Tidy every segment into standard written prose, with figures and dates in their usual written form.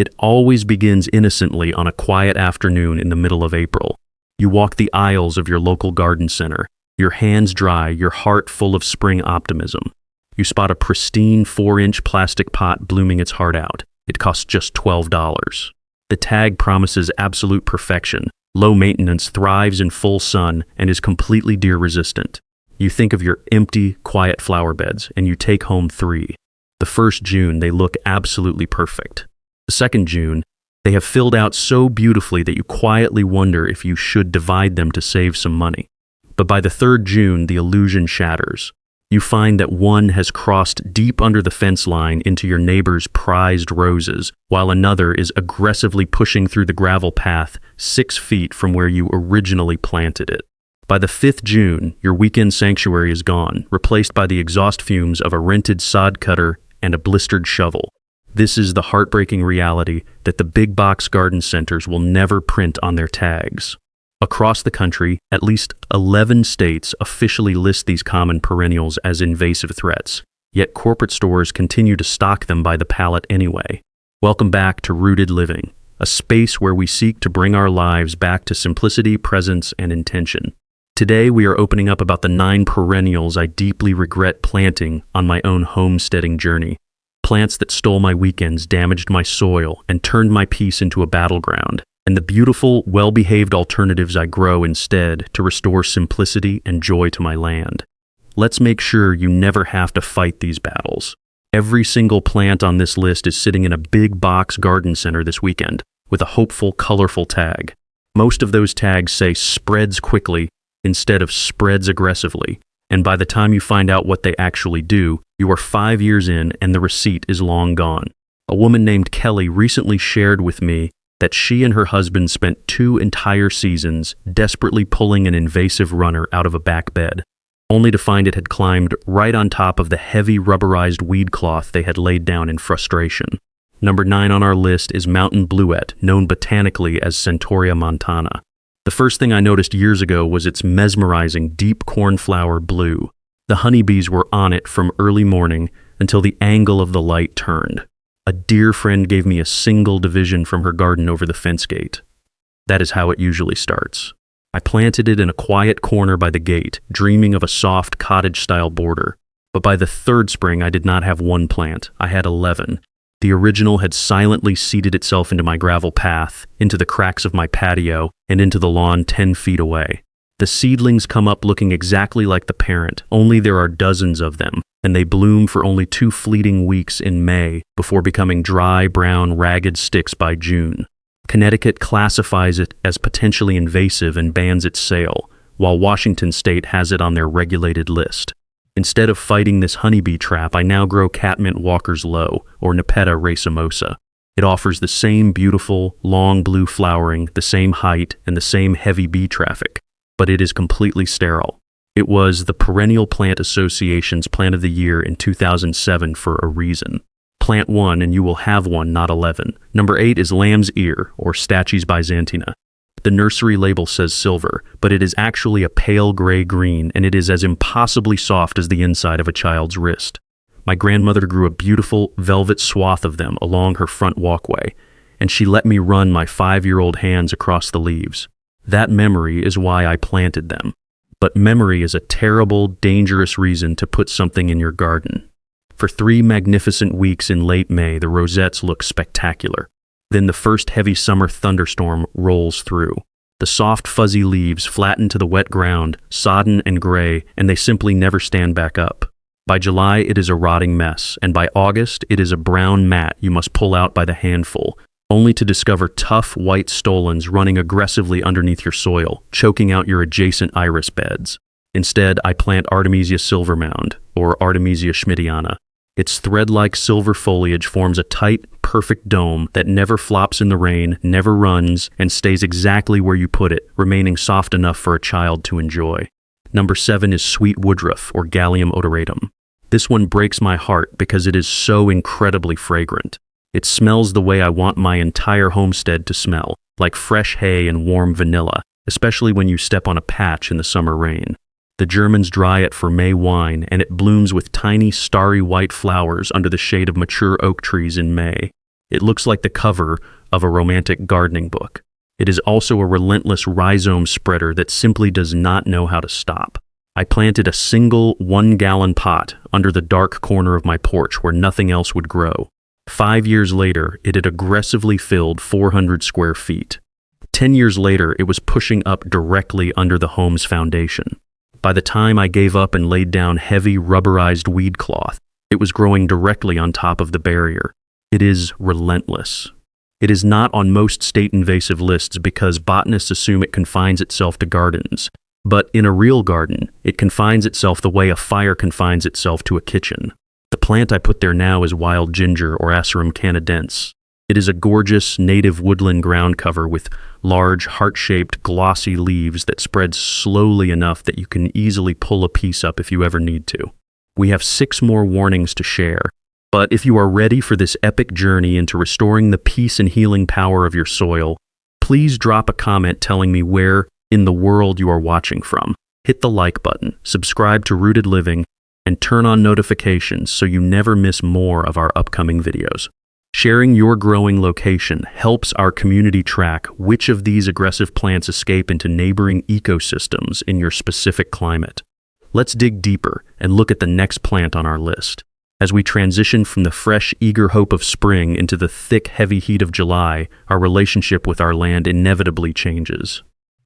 It always begins innocently on a quiet afternoon in the middle of April. You walk the aisles of your local garden center, your hands dry, your heart full of spring optimism. You spot a pristine 4-inch plastic pot blooming its heart out. It costs just $12. The tag promises absolute perfection, low maintenance, thrives in full sun, and is completely deer resistant. You think of your empty, quiet flower beds, and you take home 3. The first June, they look absolutely perfect. The second June, they have filled out so beautifully that you quietly wonder if you should divide them to save some money. But by the third June, the illusion shatters. You find that one has crossed deep under the fence line into your neighbor's prized roses, while another is aggressively pushing through the gravel path 6 feet from where you originally planted it. By the 5th June, your weekend sanctuary is gone, replaced by the exhaust fumes of a rented sod cutter and a blistered shovel. This is the heartbreaking reality that the big box garden centers will never print on their tags. Across the country, at least 11 states officially list these common perennials as invasive threats, yet corporate stores continue to stock them by the pallet anyway. Welcome back to Rooted Living, a space where we seek to bring our lives back to simplicity, presence, and intention. Today we are opening up about the 9 perennials I deeply regret planting on my own homesteading journey. Plants that stole my weekends, damaged my soil, and turned my peace into a battleground. And the beautiful, well-behaved alternatives I grow instead to restore simplicity and joy to my land. Let's make sure you never have to fight these battles. Every single plant on this list is sitting in a big box garden center this weekend with a hopeful, colorful tag. Most of those tags say spreads quickly instead of spreads aggressively, and by the time you find out what they actually do, you are 5 years in and the receipt is long gone. A woman named Kelly recently shared with me that she and her husband spent 2 entire seasons desperately pulling an invasive runner out of a back bed, only to find it had climbed right on top of the heavy rubberized weed cloth they had laid down in frustration. Number 9 on our list is mountain bluet, known botanically as Centaurea montana. The first thing I noticed years ago was its mesmerizing deep cornflower blue. The honeybees were on it from early morning until the angle of the light turned. A dear friend gave me a single division from her garden over the fence gate. That is how it usually starts. I planted it in a quiet corner by the gate, dreaming of a soft cottage-style border. But by the 3rd spring, I did not have 1 plant. I had 11. The original had silently seeded itself into my gravel path, into the cracks of my patio, and into the lawn 10 feet away. The seedlings come up looking exactly like the parent, only there are dozens of them, and they bloom for only 2 fleeting weeks in May before becoming dry, brown, ragged sticks by June. Connecticut classifies it as potentially invasive and bans its sale, while Washington state has it on their regulated list. Instead of fighting this honeybee trap, I now grow Catmint Walker's Low, or Nepeta racemosa. It offers the same beautiful, long blue flowering, the same height, and the same heavy bee traffic, but it is completely sterile. It was the Perennial Plant Association's Plant of the Year in 2007 for a reason. Plant 1 and you will have one, not 11. Number 8 is lamb's ear, or Stachys byzantina. The nursery label says silver, but it is actually a pale gray-green, and it is as impossibly soft as the inside of a child's wrist. My grandmother grew a beautiful velvet swath of them along her front walkway, and she let me run my 5-year-old hands across the leaves. That memory is why I planted them. But memory is a terrible, dangerous reason to put something in your garden. For 3 magnificent weeks in late May, the rosettes look spectacular. Then the first heavy summer thunderstorm rolls through. The soft, fuzzy leaves flatten to the wet ground, sodden and gray, and they simply never stand back up. By July, it is a rotting mess, and by August, it is a brown mat you must pull out by the handful, only to discover tough white stolons running aggressively underneath your soil, choking out your adjacent iris beds. Instead, I plant Artemisia silvermound, or Artemisia schmidtiana. Its thread-like silver foliage forms a tight, perfect dome that never flops in the rain, never runs, and stays exactly where you put it, remaining soft enough for a child to enjoy. Number 7 is sweet woodruff, or Galium odoratum. This one breaks my heart because it is so incredibly fragrant. It smells the way I want my entire homestead to smell, like fresh hay and warm vanilla, especially when you step on a patch in the summer rain. The Germans dry it for May wine, and it blooms with tiny, starry white flowers under the shade of mature oak trees in May. It looks like the cover of a romantic gardening book. It is also a relentless rhizome spreader that simply does not know how to stop. I planted a single 1-gallon pot under the dark corner of my porch where nothing else would grow. 5 years later, it had aggressively filled 400 square feet. 10 years later, it was pushing up directly under the home's foundation. By the time I gave up and laid down heavy rubberized weed cloth, it was growing directly on top of the barrier. It is relentless. It is not on most state invasive lists because botanists assume it confines itself to gardens. But in a real garden, it confines itself the way a fire confines itself to a kitchen. The plant I put there now is wild ginger or Asarum canadense. It is a gorgeous native woodland ground cover with large, heart-shaped, glossy leaves that spread slowly enough that you can easily pull a piece up if you ever need to. We have 6 more warnings to share, but if you are ready for this epic journey into restoring the peace and healing power of your soil, please drop a comment telling me where in the world you are watching from. Hit the like button, subscribe to Rooted Living, and turn on notifications so you never miss more of our upcoming videos. Sharing your growing location helps our community track which of these aggressive plants escape into neighboring ecosystems in your specific climate. Let's dig deeper and look at the next plant on our list. As we transition from the fresh, eager hope of spring into the thick, heavy heat of July, our relationship with our land inevitably changes.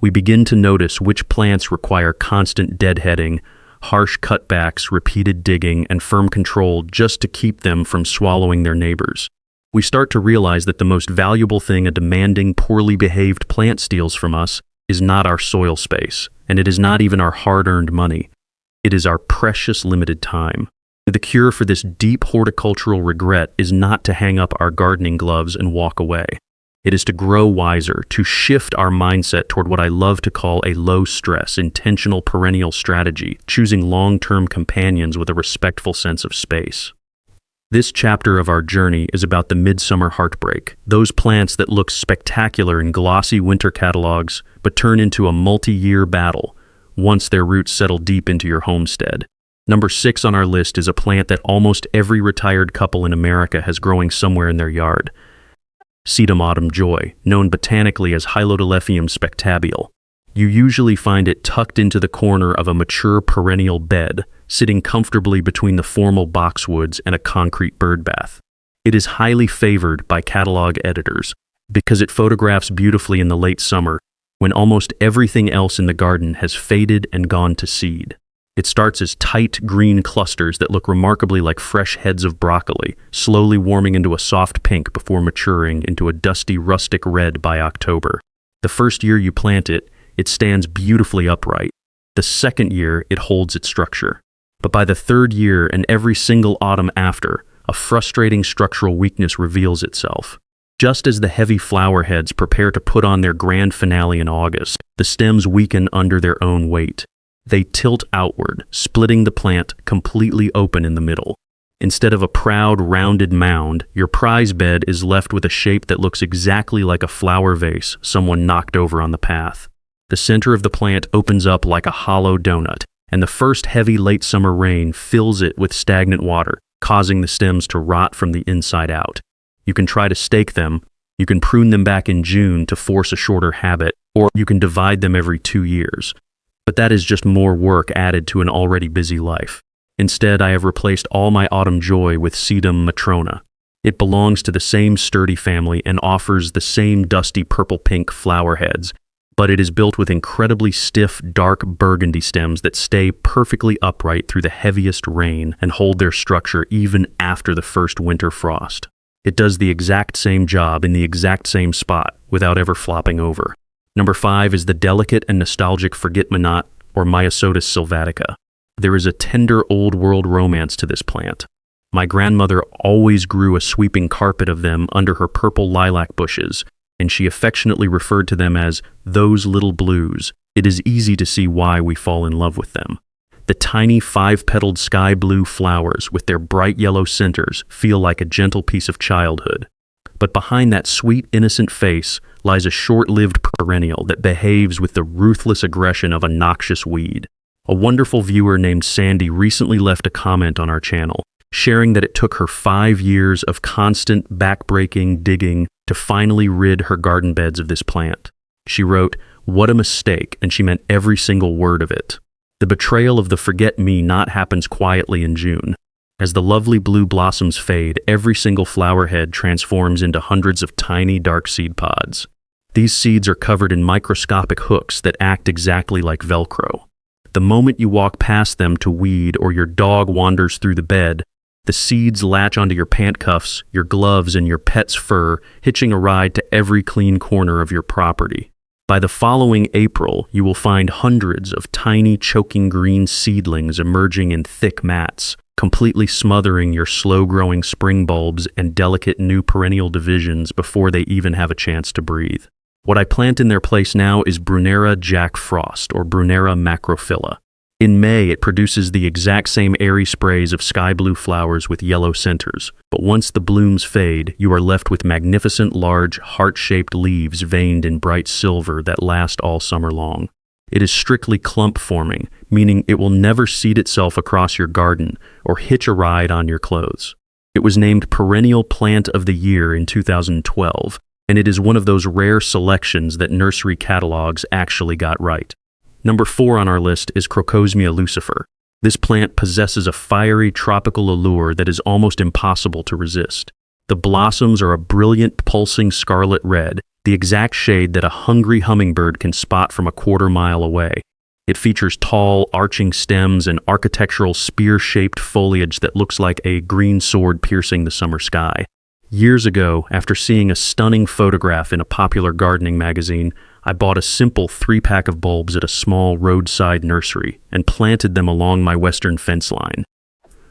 We begin to notice which plants require constant deadheading, harsh cutbacks, repeated digging, and firm control just to keep them from swallowing their neighbors. We start to realize that the most valuable thing a demanding, poorly behaved plant steals from us is not our soil space, and it is not even our hard-earned money. It is our precious limited time. The cure for this deep horticultural regret is not to hang up our gardening gloves and walk away. It is to grow wiser, to shift our mindset toward what I love to call a low-stress, intentional perennial strategy, choosing long-term companions with a respectful sense of space. This chapter of our journey is about the midsummer heartbreak, those plants that look spectacular in glossy winter catalogs but turn into a multi-year battle once their roots settle deep into your homestead. Number 6 on our list is a plant that almost every retired couple in America has growing somewhere in their yard. Sedum Autumn Joy, known botanically as Hylodelphium spectabile. You usually find it tucked into the corner of a mature perennial bed, sitting comfortably between the formal boxwoods and a concrete birdbath. It is highly favored by catalog editors because it photographs beautifully in the late summer when almost everything else in the garden has faded and gone to seed. It starts as tight green clusters that look remarkably like fresh heads of broccoli, slowly warming into a soft pink before maturing into a dusty rustic red by October. The first year you plant it, it stands beautifully upright. The second year, it holds its structure. But by the third year and every single autumn after, a frustrating structural weakness reveals itself. Just as the heavy flower heads prepare to put on their grand finale in August, the stems weaken under their own weight. They tilt outward, splitting the plant completely open in the middle. Instead of a proud, rounded mound, your prize bed is left with a shape that looks exactly like a flower vase someone knocked over on the path. The center of the plant opens up like a hollow donut, and the first heavy late summer rain fills it with stagnant water, causing the stems to rot from the inside out. You can try to stake them, you can prune them back in June to force a shorter habit, or you can divide them every 2 years. But that is just more work added to an already busy life. Instead, I have replaced all my autumn joy with Sedum matrona. It belongs to the same sturdy family and offers the same dusty purple-pink flower heads, but it is built with incredibly stiff, dark burgundy stems that stay perfectly upright through the heaviest rain and hold their structure even after the first winter frost. It does the exact same job in the exact same spot without ever flopping over. Number 5 is the delicate and nostalgic forget-me-not, or Myosotis sylvatica. There is a tender old-world romance to this plant. My grandmother always grew a sweeping carpet of them under her purple lilac bushes, and she affectionately referred to them as those little blues. It is easy to see why we fall in love with them. The tiny 5-petaled sky blue flowers with their bright yellow centers feel like a gentle piece of childhood. But behind that sweet, innocent face lies a short-lived perennial that behaves with the ruthless aggression of a noxious weed. A wonderful viewer named Sandy recently left a comment on our channel. sharing that it took her 5 years of constant back-breaking digging to finally rid her garden beds of this plant. She wrote, "What a mistake," and she meant every single word of it. The betrayal of the forget-me-not happens quietly in June. As the lovely blue blossoms fade, every single flower head transforms into hundreds of tiny dark seed pods. These seeds are covered in microscopic hooks that act exactly like Velcro. The moment you walk past them to weed or your dog wanders through the bed, the seeds latch onto your pant cuffs, your gloves, and your pet's fur, hitching a ride to every clean corner of your property. By the following April, you will find hundreds of tiny, choking green seedlings emerging in thick mats, completely smothering your slow-growing spring bulbs and delicate new perennial divisions before they even have a chance to breathe. What I plant in their place now is Brunnera Jack Frost, or Brunnera macrophylla. In May, it produces the exact same airy sprays of sky blue flowers with yellow centers, but once the blooms fade, you are left with magnificent large, heart-shaped leaves veined in bright silver that last all summer long. It is strictly clump forming, meaning it will never seed itself across your garden or hitch a ride on your clothes. It was named Perennial Plant of the Year in 2012, and it is one of those rare selections that nursery catalogs actually got right. Number 4 on our list is Crocosmia Lucifer. This plant possesses a fiery tropical allure that is almost impossible to resist. The blossoms are a brilliant pulsing scarlet red, the exact shade that a hungry hummingbird can spot from a quarter-mile away. It features tall, arching stems and architectural spear-shaped foliage that looks like a green sword piercing the summer sky. Years ago, after seeing a stunning photograph in a popular gardening magazine, I bought a simple 3-pack of bulbs at a small roadside nursery and planted them along my western fence line.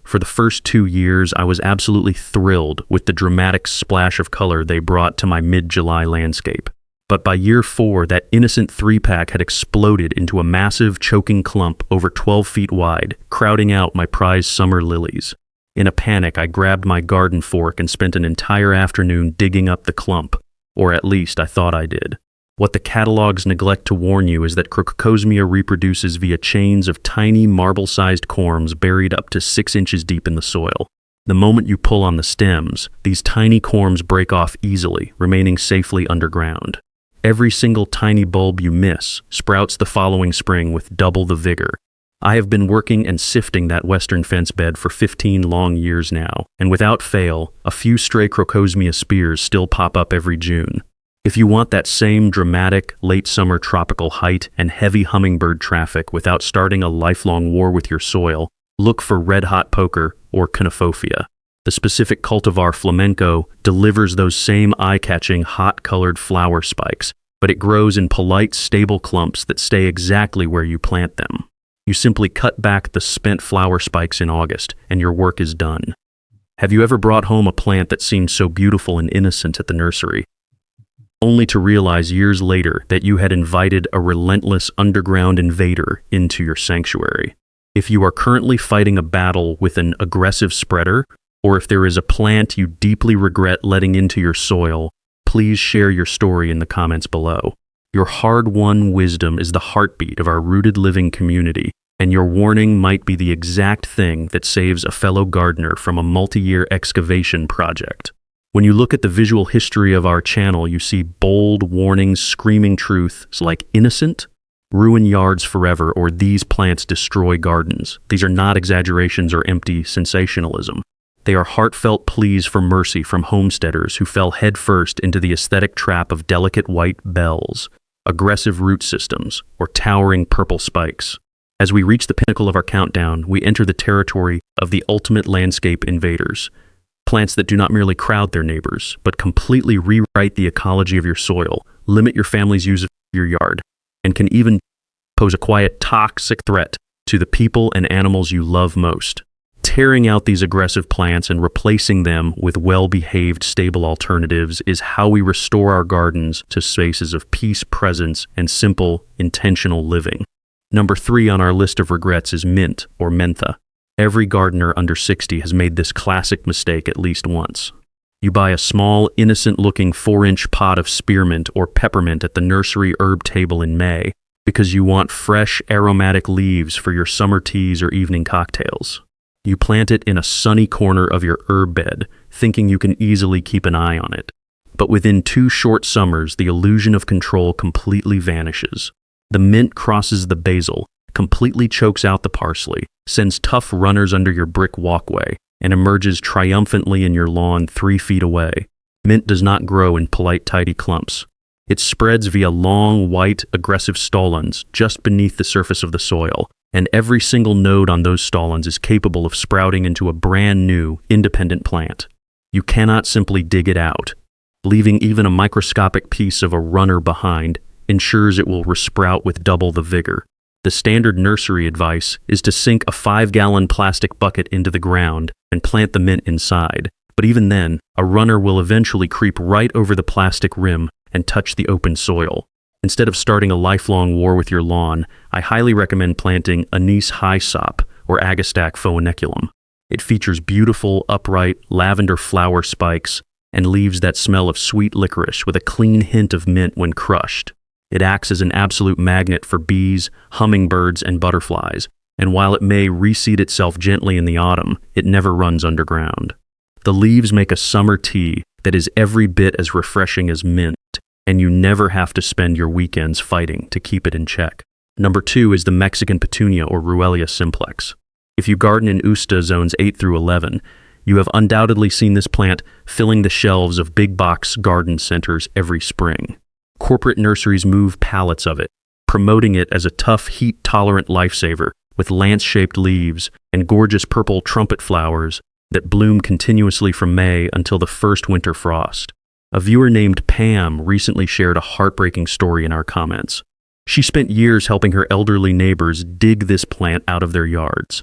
For the first 2 years, I was absolutely thrilled with the dramatic splash of color they brought to my mid-July landscape. But by year 4, that innocent 3-pack had exploded into a massive, choking clump over 12 feet wide, crowding out my prized summer lilies. In a panic, I grabbed my garden fork and spent an entire afternoon digging up the clump, or at least I thought I did. What the catalogs neglect to warn you is that Crocosmia reproduces via chains of tiny marble-sized corms buried up to 6 inches deep in the soil. The moment you pull on the stems, these tiny corms break off easily, remaining safely underground. Every single tiny bulb you miss sprouts the following spring with double the vigor. I have been working and sifting that western fence bed for 15 long years now, and without fail, a few stray Crocosmia spears still pop up every June. If you want that same dramatic, late-summer tropical height and heavy hummingbird traffic without starting a lifelong war with your soil, look for red-hot poker or conifophia. The specific cultivar flamenco delivers those same eye-catching, hot-colored flower spikes, but it grows in polite, stable clumps that stay exactly where you plant them. You simply cut back the spent flower spikes in August, and your work is done. Have you ever brought home a plant that seemed so beautiful and innocent at the nursery, only to realize years later that you had invited a relentless underground invader into your sanctuary? If you are currently fighting a battle with an aggressive spreader, or if there is a plant you deeply regret letting into your soil, please share your story in the comments below. Your hard-won wisdom is the heartbeat of our rooted living community, and your warning might be the exact thing that saves a fellow gardener from a multi-year excavation project. When you look at the visual history of our channel, you see bold warnings screaming truths like innocent, ruin yards forever, or these plants destroy gardens. These are not exaggerations or empty sensationalism. They are heartfelt pleas for mercy from homesteaders who fell headfirst into the aesthetic trap of delicate white bells, aggressive root systems, or towering purple spikes. As we reach the pinnacle of our countdown, we enter the territory of the ultimate landscape invaders. Plants that do not merely crowd their neighbors, but completely rewrite the ecology of your soil, limit your family's use of your yard, and can even pose a quiet, toxic threat to the people and animals you love most. Tearing out these aggressive plants and replacing them with well-behaved, stable alternatives is how we restore our gardens to spaces of peace, presence, and simple, intentional living. Number 3 on our list of regrets is mint, or mentha. Every gardener under 60 has made this classic mistake at least once. You buy a small, innocent-looking 4-inch pot of spearmint or peppermint at the nursery herb table in May because you want fresh, aromatic leaves for your summer teas or evening cocktails. You plant it in a sunny corner of your herb bed, thinking you can easily keep an eye on it. But within 2 short summers, the illusion of control completely vanishes. The mint crosses the basil, completely chokes out the parsley, sends tough runners under your brick walkway, and emerges triumphantly in your lawn 3 feet away. Mint does not grow in polite, tidy clumps. It spreads via long, white, aggressive stolons just beneath the surface of the soil, and every single node on those stolons is capable of sprouting into a brand new, independent plant. You cannot simply dig it out. Leaving even a microscopic piece of a runner behind ensures it will resprout with double the vigor. The standard nursery advice is to sink a 5-gallon plastic bucket into the ground and plant the mint inside. But even then, a runner will eventually creep right over the plastic rim and touch the open soil. Instead of starting a lifelong war with your lawn, I highly recommend planting Anise Hyssop or Agastache foeniculum. It features beautiful, upright, lavender flower spikes and leaves that smell of sweet licorice with a clean hint of mint when crushed. It acts as an absolute magnet for bees, hummingbirds, and butterflies, and while it may reseed itself gently in the autumn, it never runs underground. The leaves make a summer tea that is every bit as refreshing as mint, and you never have to spend your weekends fighting to keep it in check. Number 2 is the Mexican Petunia or Ruellia simplex. If you garden in USTA zones 8 through 11, you have undoubtedly seen this plant filling the shelves of big box garden centers every spring. Corporate nurseries move pallets of it, promoting it as a tough, heat-tolerant lifesaver with lance-shaped leaves and gorgeous purple trumpet flowers that bloom continuously from May until the first winter frost. A viewer named Pam recently shared a heartbreaking story in our comments. She spent years helping her elderly neighbors dig this plant out of their yards.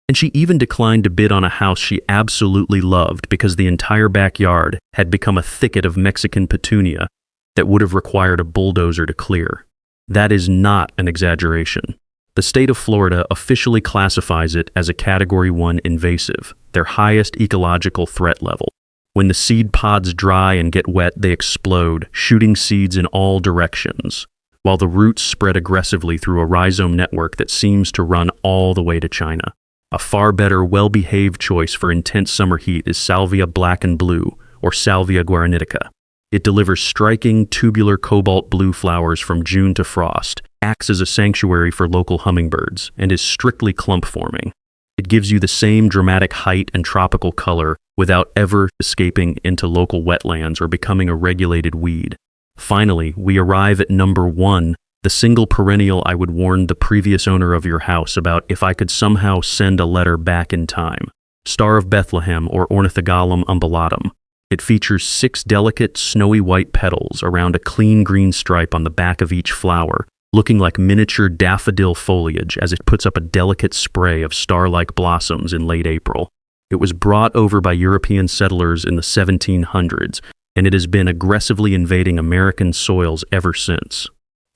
And she even declined to bid on a house she absolutely loved because the entire backyard had become a thicket of Mexican petunia that would have required a bulldozer to clear. That is not an exaggeration. The state of Florida officially classifies it as a Category 1 invasive, their highest ecological threat level. When the seed pods dry and get wet, they explode, shooting seeds in all directions, while the roots spread aggressively through a rhizome network that seems to run all the way to China. A far better, well-behaved choice for intense summer heat is Salvia black and blue, or Salvia guaranitica. It delivers striking, tubular cobalt blue flowers from June to frost, acts as a sanctuary for local hummingbirds, and is strictly clump-forming. It gives you the same dramatic height and tropical color without ever escaping into local wetlands or becoming a regulated weed. Finally, we arrive at number 1, the single perennial I would warn the previous owner of your house about if I could somehow send a letter back in time. Star of Bethlehem or Ornithogalum umbellatum. It features 6 delicate, snowy white petals around a clean green stripe on the back of each flower, looking like miniature daffodil foliage as it puts up a delicate spray of star-like blossoms in late April. It was brought over by European settlers in the 1700s, and it has been aggressively invading American soils ever since.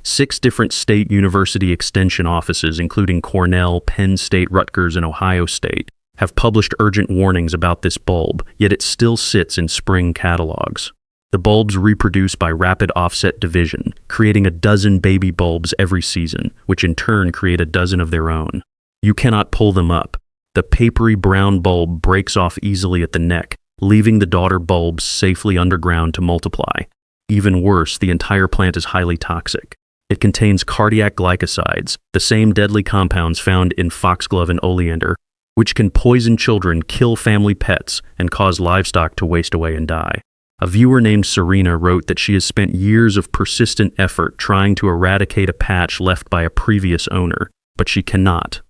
6 different state university extension offices, including Cornell, Penn State, Rutgers, and Ohio State, have published urgent warnings about this bulb, yet it still sits in spring catalogs. The bulbs reproduce by rapid offset division, creating a dozen baby bulbs every season, which in turn create a dozen of their own. You cannot pull them up. The papery brown bulb breaks off easily at the neck, leaving the daughter bulbs safely underground to multiply. Even worse, the entire plant is highly toxic. It contains cardiac glycosides, the same deadly compounds found in foxglove and oleander, which can poison children, kill family pets, and cause livestock to waste away and die. A viewer named Serena wrote that she has spent years of persistent effort trying to eradicate a patch left by a previous owner, but she cannot.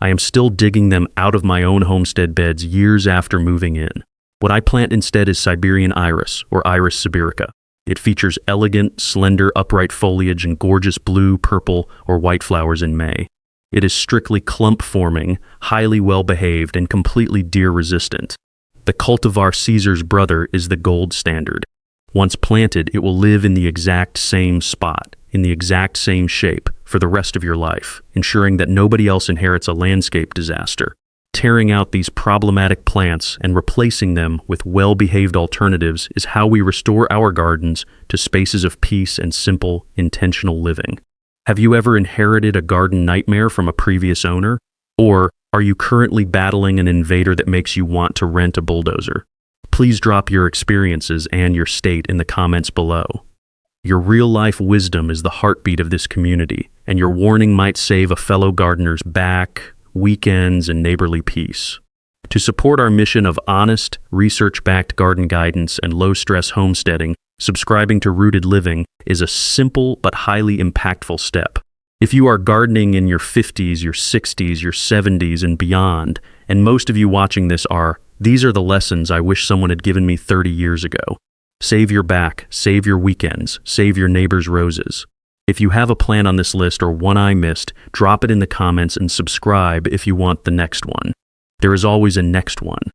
I am still digging them out of my own homestead beds years after moving in. What I plant instead is Siberian iris, or Iris sibirica. It features elegant, slender, upright foliage and gorgeous blue, purple, or white flowers in May. It is strictly clump-forming, highly well-behaved, and completely deer-resistant. The cultivar Caesar's brother is the gold standard. Once planted, it will live in the exact same spot, in the exact same shape, for the rest of your life, ensuring that nobody else inherits a landscape disaster. Tearing out these problematic plants and replacing them with well-behaved alternatives is how we restore our gardens to spaces of peace and simple, intentional living. Have you ever inherited a garden nightmare from a previous owner? Or Are you currently battling an invader that makes you want to rent a bulldozer? Please drop your experiences and your state in the comments below. Your real-life wisdom is the heartbeat of this community, and your warning might save a fellow gardener's back, weekends, and neighborly peace. To support our mission of honest, research-backed garden guidance and low-stress homesteading, subscribing to Rooted Living is a simple but highly impactful step. If you are gardening in your 50s, your 60s, your 70s, and beyond, and most of you watching this are, these are the lessons I wish someone had given me 30 years ago. Save your back, save your weekends, save your neighbor's roses. If you have a plan on this list or one I missed, drop it in the comments and subscribe if you want the next one. There is always a next one.